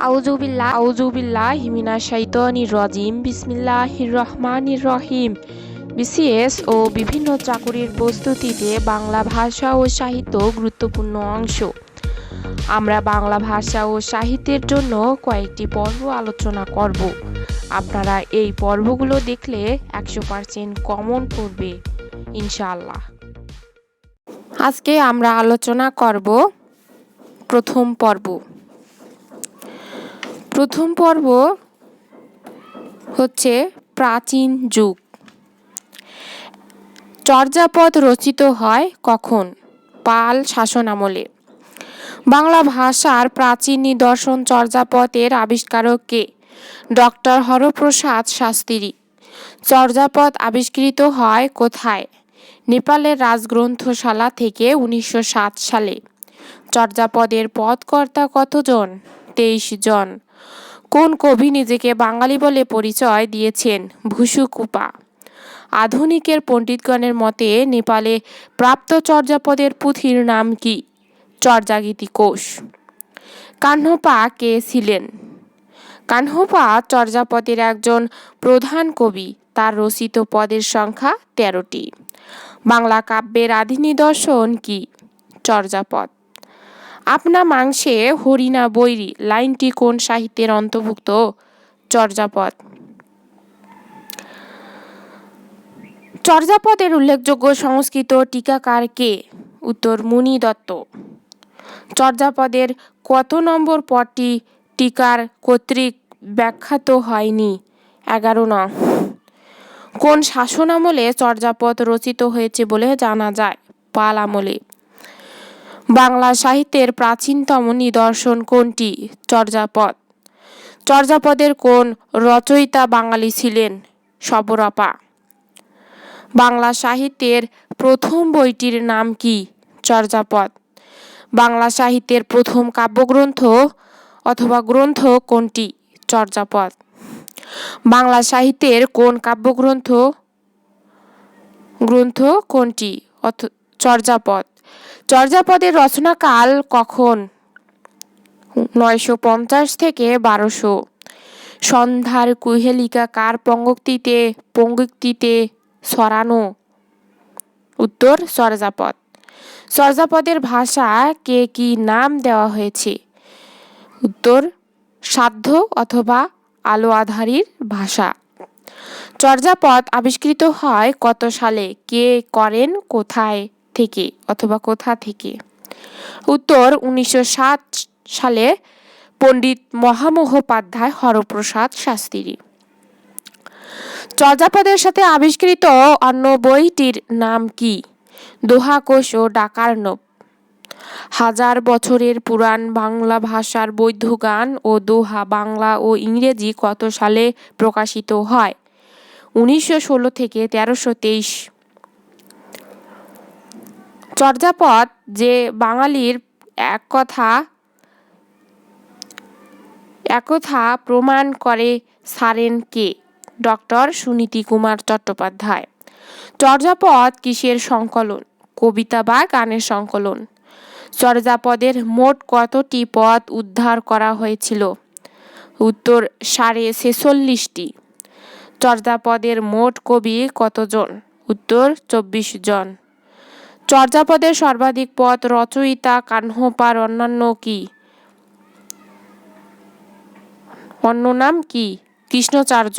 আউজুবিল্লাহি মিনাশ শাইতানির রাজিম। বিসমিল্লাহির রহমানির রহিম। বিসিএস ও বিভিন্ন চাকুরির প্রস্তুতিতে বাংলা ভাষা ও সাহিত্য গুরুত্বপূর্ণ অংশ। আমরা বাংলা ভাষা ও সাহিত্যের জন্য কয়েকটি পর্ব আলোচনা করব। আপনারা এই পর্বগুলো দেখলে 100% কমন পড়বে ইনশাআল্লাহ। আজকে আমরা আলোচনা করব প্রথম পর্ব হচ্ছে প্রাচীন যুগ। চর্যাপদ রচিত হয় কখন? পাল শাসনামলে। বাংলা ভাষার প্রাচীন নিদর্শন চর্যাপদের আবিষ্কারক কে? ডক্টর হরপ্রসাদ শাস্ত্রী। চর্যাপদ আবিষ্কৃত হয় কোথায়? নেপালের রাজগ্রন্থশালা থেকে 1907 সালে। চর্যাপদের পদকর্তা কতজন? 23 জন। কোন কবি নিজেকে বাঙালি বলে পরিচয় দিয়েছেন? ভুসুকুপা। আধুনিকের পণ্ডিতগণের মতে নেপালে প্রাপ্ত চর্যাপদের পুঁথির নাম কি? চর্যাগীতিকোষ। কাহ্নপা কে ছিলেন? কাহ্নপা চর্যাপদের একজন প্রধান কবি। তার রচিত পদের সংখ্যা 13টি। বাংলা কাব্যের আদি নিদর্শন কি? চর্যাপদ। আপনা মাংসে হরিণা বৈরী লাইনটি কোন সাহিত্যের অন্তর্ভুক্ত? চর্যাপদ। চর্যাপদের উল্লেখযোগ্য সংস্কৃত টিকাকার কে? উত্তর মুনি দত্ত। চর্যাপদের কত নম্বর পদটি টিকার কর্তৃক ব্যাখ্যাত হয়নি? 11 নং। কোন শাসনামলে চর্যাপদ রচিত হয়েছে বলে জানা যায়? পাল আমলে। বাংলা সাহিত্যের প্রাচীনতম নিদর্শন কোনটি? চর্যাপদ। চর্যাপদের কোন রচয়িতা বাঙালি ছিলেন? শবরপা। বাংলা সাহিত্যের প্রথম বইটির নাম কি? চর্যাপদ। বাংলা সাহিত্যের প্রথম কাব্যগ্রন্থ অথবা গ্রন্থ কোনটি? চর্যাপদ। বাংলা সাহিত্যের কোন কাব্যগ্রন্থ কোনটি? চর্যাপদ। চর্যাপদের রচনাকাল কখন? 950 থেকে 1200। সন্ধ্যার কুহেলিকা কার পঙ্ক্তিতে ছড়ানো? উত্তর চর্যাপদ। চর্যাপদের ভাষা কে কি নাম দেওয়া হয়েছে? উত্তর সাধ্য অথবা আলো আধারীর ভাষা। চর্যাপদ আবিষ্কৃত হয় কত সালে? কে করেন? কোথায় থেকে অথবা কোথা থেকে? উত্তর 1907 সালে পণ্ডিত মহামহোপাধ্যায় হরপ্রসাদ শাস্ত্রী। চর্যাপদের সাথে আবিষ্কৃত অন্য বইটির নাম কি? দোহাকোষ ও ডাকার্ণব। হাজার বছরের পুরাণ বাংলা ভাষার বৌদ্ধ গান ও দোহা বাংলা ও ইংরেজি কত সালে প্রকাশিত হয়? 1916 থেকে 1323। চর্যাপদ যে বাঙালির একথা প্রমাণ করে ছাড়েন কে? ডক্টর সুনীতি কুমার চট্টোপাধ্যায়। চর্যাপদ কিসের সংকলন? কবিতা বা গানের সংকলন। চর্যাপদের মোট কতটি পদ উদ্ধার করা হয়েছিল? উত্তর 46.5টি। চর্যাপদের মোট কবি কতজন? উত্তর 24 জন। চর্যাপদের সর্বাধিক পদ রচয়িতা কাহ্নপার অন্য নাম কি? কৃষ্ণাচার্য।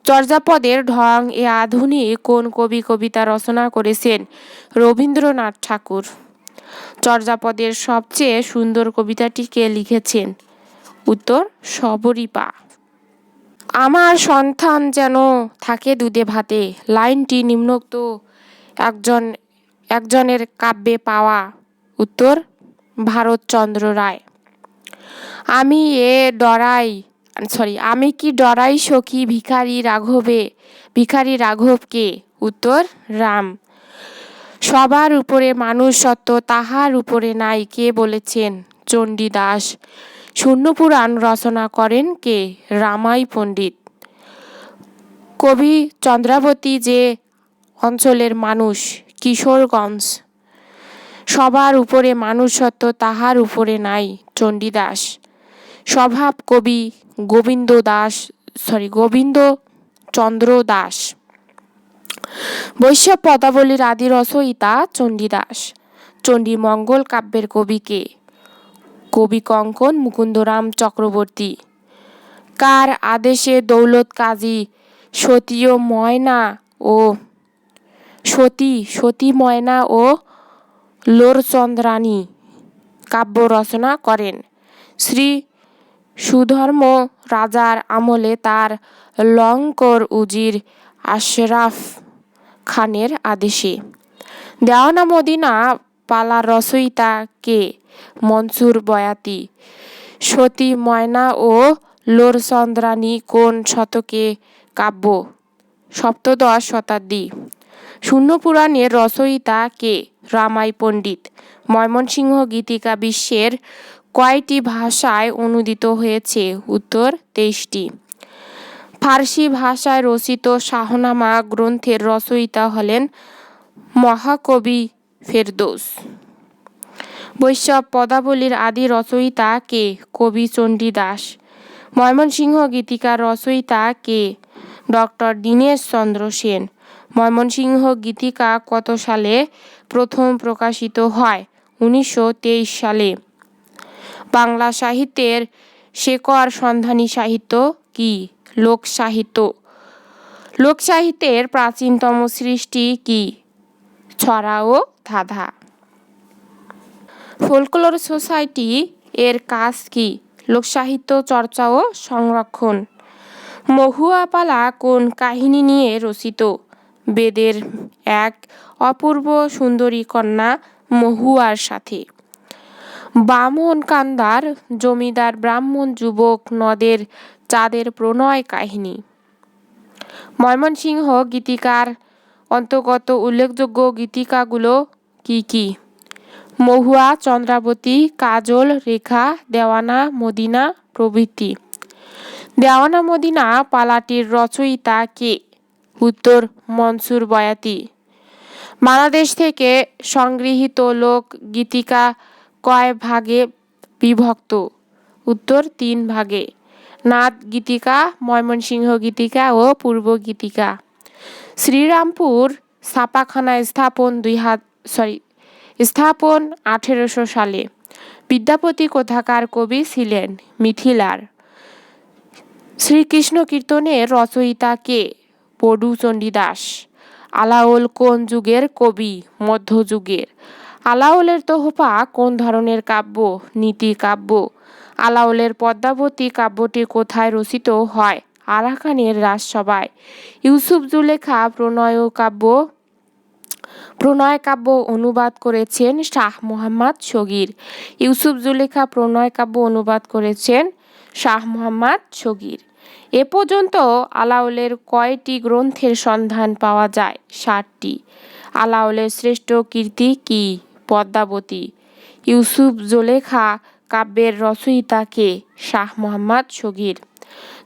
চর্যাপদের ঢং এ আধুনিক কোন কবি কবিতা রচনা করেছেন? রবীন্দ্রনাথ ঠাকুর। চর্যাপদের সবচেয়ে সুন্দর কবিতাটি কে লিখেছেন? উত্তর শবরীপা। আমার সন্তান যেন থাকে দুধে ভাতে লাইনটি নিম্নোক্ত একজনের কাব্যে পাওয়া? উত্তর ভারতচন্দ্র রায়। আমি কি ডরাই সখী ভিখারি রাঘবকে? উত্তর রাম। সবার উপরে মানুষ সত্য তাহার উপরে নাই কে বলেছেন? চণ্ডীদাস। শূন্যপুরাণ রচনা করেন কে? রামাই পণ্ডিত। কবি চন্দ্রাবতী যে অঞ্চলের মানুষ? কিশোরগঞ্জ। সবার উপরে মানুষ সত্য তাহার উপরে নাই? চণ্ডীদাস। স্বভাব কবি গোবিন্দচন্দ্র দাস। বৈষ্ণব পদাবলীর আদি রচয়িতা চণ্ডীদাস। চণ্ডীমঙ্গল কাব্যের কবি কে? কবি কঙ্কন মুকুন্দরাম চক্রবর্তী। কার আদেশে দৌলত কাজী সতী ময়না ও লোরচন্দ্রানী কাব্য রচনা করেন? শ্রী সুধর্ম রাজার আমলে তার লঙ্কর উজির আশরাফ খানের আদেশে। দেওয়ানা মদিনা পালার রচয়িতা কে? মনসুর বয়াতি। সতী ময়না ও লোরচন্দ্রানী কোন শতকে কাব্য? সপ্তদশ শতাব্দী। শূন্য পুরাণের রচয়িতা কে? রামাই পণ্ডিত। ময়মনসিংহ গীতিকা বিশ্বের কয়টি ভাষায় অনূদিত হয়েছে? উত্তর 23টি। ফার্সি ভাষায় রচিত শাহনামা গ্রন্থের রচয়িতা হলেন মহাকবি ফেরদৌস। বৈষ্ণব পদাবলীর আদি রচয়িতা কে? কবি চণ্ডীদাস। ময়মনসিংহ গীতিকার রচয়িতা কে? ডক্টর দীনেশ চন্দ্র সেন। ময়মনসিংহ গীতিকা কত সালে প্রথম প্রকাশিত হয়? 1923 সালে। বাংলা সাহিত্যের শেকড় সন্ধানী সাহিত্য কি? লোকসাহিত্য। লোকসাহিত্যের প্রাচীনতম সৃষ্টি কি? ছড়া ও ধাঁধা। ফোলক্লোর সোসাইটি এর কাজ কি? লোকসাহিত্য চর্চা ও সংরক্ষণ। মহুয়া পালা কোন কাহিনী নিয়ে রচিত? বেদের এক অপূর্ব সুন্দরী কন্যা মহুয়ার সাথে। বামন কান্দার জমিদার ব্রাহ্মণ যুবক নদের চাঁদের প্রণয় কাহিনী। ময়মনসিংহ গীতিকার অন্তর্গত উল্লেখযোগ্য গীতিকাগুলো কি কি? মহুয়া, চন্দ্রাবতী, কাজল, রেখা, দেওয়ানা মদিনা প্রভৃতি। দেওয়ানা মদিনা পালাটির রচয়িতা কে? উত্তর মনসুর বয়াতি। বাংলাদেশ থেকে সংগৃহীত লোক গীতিকা কয় ভাগে বিভক্ত? উত্তর 3 ভাগে। নাথ গীতিকা, ময়মনসিংহ গীতিকা ও পূর্ব গীতিকা। শ্রীরামপুর ছাপাখানা স্থাপন 1800 সালে। বিদ্যাপতি কোথাকার কবি ছিলেন? মিথিলার। শ্রীকৃষ্ণ কীর্তনের রচয়িতা কে? পডু চণ্ডীদাস। আলাওল কোন যুগের কবি? মধ্যযুগের। আলাওলের তোহফা কোন ধরনের কাব্য? নীতি কাব্য। আলাওলের পদ্মাবতী কাব্যটি কোথায় রচিত হয়? আরাকানের রাজসভায়। ইউসুফ জুলেখা প্রণয় কাব্য অনুবাদ করেছেন শাহ মোহাম্মদ শগীর। ইউসুফ জুলেখা প্রণয় কাব্য অনুবাদ করেছেন শাহ মোহাম্মদ শগীর। এ পর্যন্ত আলাওলের কয়টি গ্রন্থের সন্ধান পাওয়া যায়? 7টি। আলাওলের শ্রেষ্ঠ কীর্তি কি? পদ্মাবতী। ইউসুফ জুলেখা কাব্যের রচয়িতা কে? শাহ মোহাম্মদ শগীর।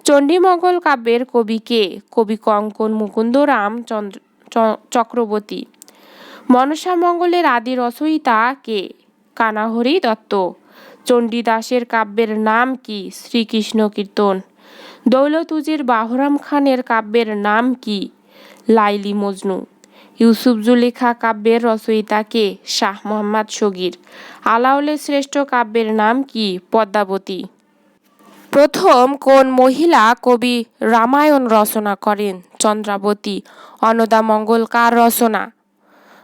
চণ্ডীমঙ্গল কাব্যের কবি কে? কবি কঙ্কন মুকুন্দরাম চক্রবর্তী। মনসা মঙ্গলের আদি রচয়িতা কে? কানাহরি দত্ত। চণ্ডীদাসের কাব্যের নাম কি? শ্রীকৃষ্ণ কীর্তন। দৌলত উজির বাহরাম খানের কাব্যের নাম কি? লাইলি মজনু। ইউসুফ জুলেখা কাব্যের রচয়িতা কে? শাহ মোহাম্মদ শগীর। আলাওলের শ্রেষ্ঠ কাব্যের নাম কি? পদ্মাবতী। প্রথম কোন মহিলা কবি রামায়ণ রচনা করেন? চন্দ্রাবতী। অন্নদামঙ্গল কার রচনা?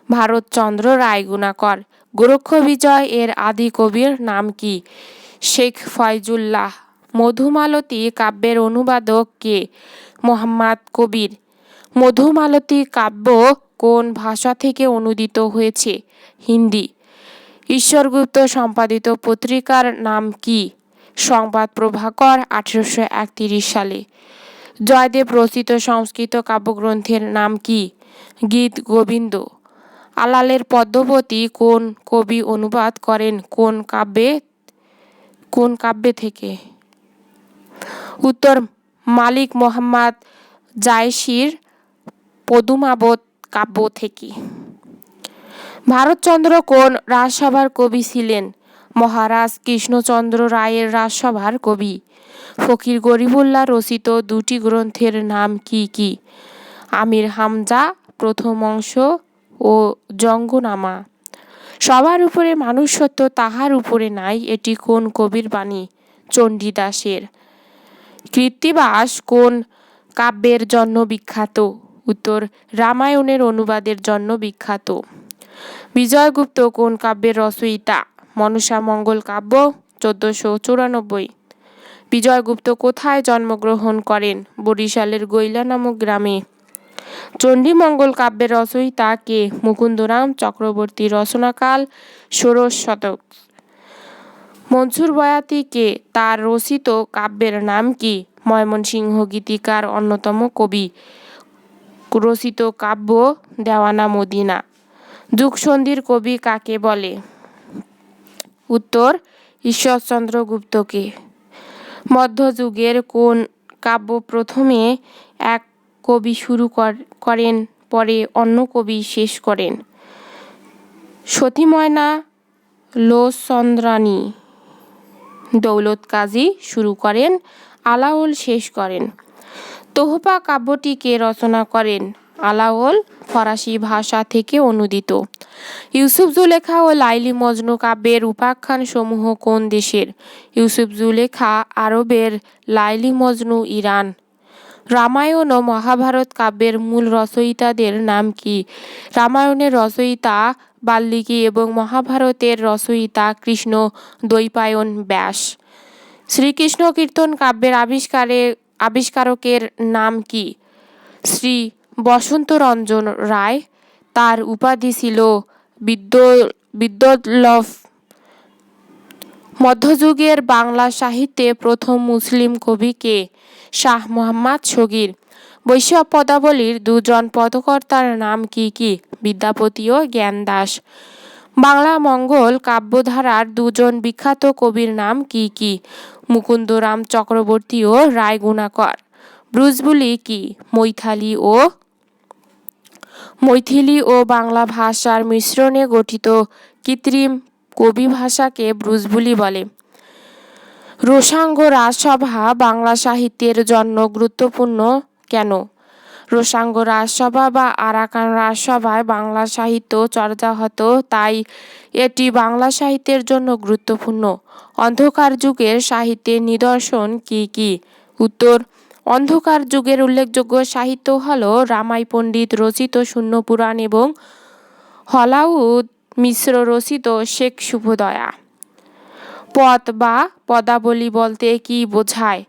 ভারতচন্দ্র রায়গুণাকর। গোরক্ষ বিজয় এর আদি কবির নাম কি? শেখ ফয়জুল্লাহ। মধুমালতী কাব্যের অনুবাদক কে? মোহাম্মদ কবির। মধুমালতী কাব্য কোন ভাষা থেকে অনূদিত হয়েছে? হিন্দি। ঈশ্বরগুপ্ত সম্পাদিত পত্রিকার নাম কি? সংবাদ প্রভাকর 1831 সালে। জয়দেব রচিত সংস্কৃত কাব্যগ্রন্থের নাম কি? গীত গোবিন্দ। আলালের পদ্মাবতী কোন কবি অনুবাদ করেন? কোন কাব্যে থেকে? উত্তর মালিক মোহাম্মদ জায়সির পদুমাবত কাব্য থেকে। ভারতচন্দ্র কোন রাজসভার কবি ছিলেন? মহারাজ কৃষ্ণচন্দ্র রায়ের রাজসভার কবি। ফকির গরিবুল্লাহ রচিত দুটি গ্রন্থের নাম কি কি? আমির হামজা প্রথম অংশ ও জঙ্গনামা। সবার উপরে মানুষ সত্য, তাহার উপরে নাই, এটি কোন কবির বাণী? চণ্ডীদাসের। কৃত্তিবাস কোন কাব্যের জন্য বিখ্যাত? উত্তর, রামায়ণের অনুবাদের জন্য বিখ্যাত। বিজয়গুপ্ত কোন কাব্যের রচয়িতা? মনসা মঙ্গল কাব্য 1494। বিজয়গুপ্ত কোথায় জন্মগ্রহণ করেন? বরিশালের গৈলা নামক গ্রামে। চণ্ডীমঙ্গল কাব্যের রচয়িতা কে? মুকুন্দরাম চক্রবর্তী। রচনাকাল ষোড়শ শতক। মনসুর বয়াতি কে? তার রচিত কাব্যের নাম কি? ময়মনসিংহ গীতিকার অন্যতম কবি। রচিত কাব্য দেওয়ানা মদিনা। যুগসন্ধির কবি কাকে বলে? উত্তর, ঈশ্বরচন্দ্র গুপ্তকে। মধ্যযুগের কোন কাব্য প্রথমে এক কবি শুরু করেন, পরে অন্য কবি শেষ করেন? সতী ময়না লোচন্দ্রানী। দৌলত কাজী শুরু করেন, আলাওল শেষ করেন। তোহফা কাব্যটি কে রচনা করেন? আলাওল ফরাসি ভাষা থেকে অনুদিত। ইউসুফ জুলেখা ও লাইলি মজনু কাব্যের উপাখ্যান সমূহ কোন দেশের? ইউসুফ জুলেখা আরবের, লাইলি মজনু ইরান। রামায়ণ ও মহাভারত কাব্যের মূল রচয়িতাদের নাম কি? রামায়ণের রচয়িতা বাল্মীকি এবং মহাভারতের রচয়িতা কৃষ্ণ দ্বৈপায়ন ব্যাস। শ্রীকৃষ্ণ কীর্তন কাব্যের আবিষ্কারকের নাম কি? শ্রী বসন্তরঞ্জন রায়। তার উপাধি ছিল বিদ্যোল্লভ। মধ্যযুগের বাংলা সাহিত্যে প্রথম মুসলিম কবি কে? শাহ মোহাম্মদ শগীর। বৈষ্ণব পদাবলীর দুজন পদকর্তার নাম কি কি? বিদ্যাপতি ও জ্ঞানদাস। বাংলা মঙ্গল কাব্যধারার দুজন বিখ্যাত কবির নাম কি কি? মুকুন্দরাম চক্রবর্তী ও রায়গুণাকর। ব্রজবুলি কি? মৈথিলি ও বাংলা ভাষার মিশ্রণে গঠিত কৃত্রিম কবি ভাষাকে ব্রজবুলি বলে। রোসাঙ্গ রাজসভা বাংলা সাহিত্যের জন্য গুরুত্বপূর্ণ কেন? রোসাঙ্গ রাজসভা বা আরাকান রাজসভায় বাংলা সাহিত্য চর্চা হতো, তাই এটি বাংলা সাহিত্যের জন্য গুরুত্বপূর্ণ। অন্ধকার যুগের সাহিত্যের নিদর্শন কি কি? উত্তর, অন্ধকার যুগের উল্লেখযোগ্য সাহিত্য হল রামাই পণ্ডিত রচিত শূন্য পুরাণ এবং হলাউদ মিশ্র রচিত শেখ শুভদয়া। পদ বা পদাবলী বলতে কি বোঝায়?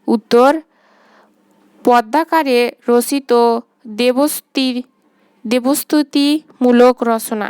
উত্তর, পদ্যাকারে রচিত দেবস্তুতিমূলক রচনা।